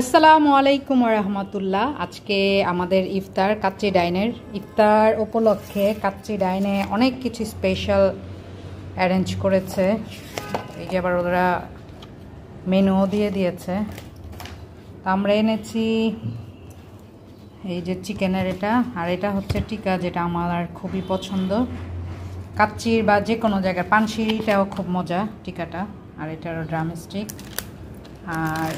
আসসালামু আলাইকুম রহমতুল্লাহ। আজকে আমাদের ইফতার কাচ্চি ডাইনের ইফতার উপলক্ষে কাচ্চি ডাইনে অনেক কিছু স্পেশাল অ্যারেঞ্জ করেছে। এই যে আবার ওরা মেনুও দিয়ে দিয়েছে। আমরা এনেছি এই যে চিকেনের এটা, আর এটা হচ্ছে টিকা, যেটা আমার খুবই পছন্দ। কাচ্চির বা যে কোনো জায়গার পানশিটাও খুব মজা টিকাটা। আর এটারও ড্রামস্টিক। আর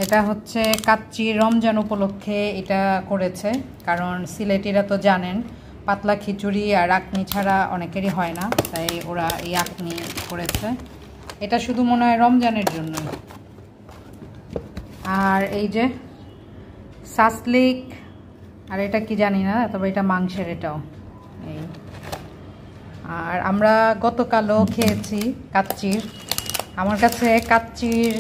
এটা হচ্ছে কাচ্চি রমজান উপলক্ষে এটা করেছে, কারণ সিলেটিরা তো জানেন পাতলা খিচুড়ি আর আঁকনি ছাড়া অনেকেরই হয় না, তাই ওরা এই আঁকনি করেছে। এটা শুধু মনে হয় রমজানের জন্য। আর এই যে সাসলিক, আর এটা কি জানি না, তবে এটা মাংসের এটাও এই। আর আমরা গতকালও খেয়েছি কাচ্চির। আমার কাছে কাচ্চির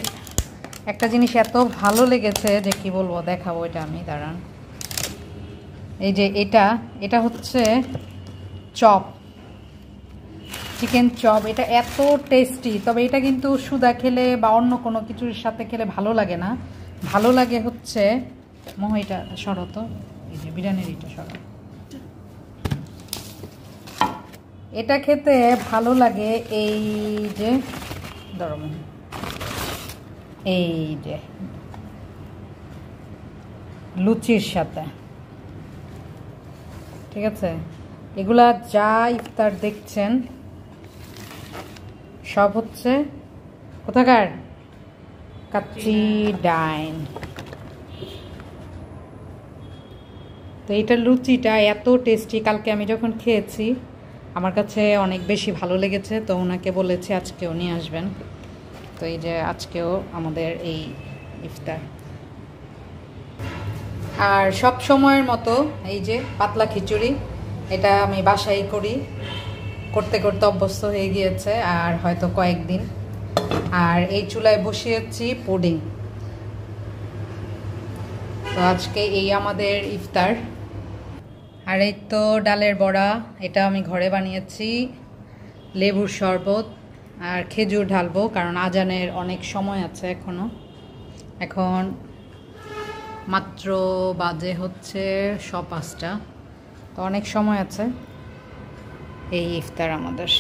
একটা জিনিস এত ভালো লেগেছে যে কি বলবো, দেখাবো এটা আমি, দাঁড়ান। এই যে এটা হচ্ছে চপ, চিকেন চপ। এটা এত টেস্টি, তবে এটা কিন্তু সুদা খেলে বা অন্য কোনো কিছুর সাথে খেলে ভালো লাগে না। ভালো লাগে হচ্ছে এটা শরত, এই যে বিরিয়ানির এটা শরত, এটা খেতে ভালো লাগে। এই যে ধরো, এই যে লুচির সাথে, ঠিক আছে। এগুলা যা ইফতার দেখছেন সব হচ্ছে কোথাকার, কাচ্চি ডাইন। তো এইটার লুচিটা এত টেস্টি, কালকে আমি যখন খেয়েছি আমার কাছে অনেক বেশি ভালো লেগেছে। তো ওনাকে বলেছি আজকেও নিয়ে আসবেন। তো এই যে আজকেও আমাদের এই ইফতার। আর সব সময়ের মতো এই যে পাতলা খিচুড়ি, এটা আমি বাসায় করি, করতে করতে অভ্যস্ত হয়ে গিয়েছে আর হয়তো কয়েকদিন। আর এই চুলায় বসিয়েছি পুডিং। তো আজকে এই আমাদের ইফতার। আর এই তো ডালের বড়া, এটা আমি ঘরে বানিয়েছি। লেবুর শরবত আর খেজুর ঢালবো, কারণ আজানের অনেক সময় আছে এখনো। এখন মাত্র বাজে হচ্ছে 5:15, তো অনেক সময় আছে। এই ইফতার আমাদের।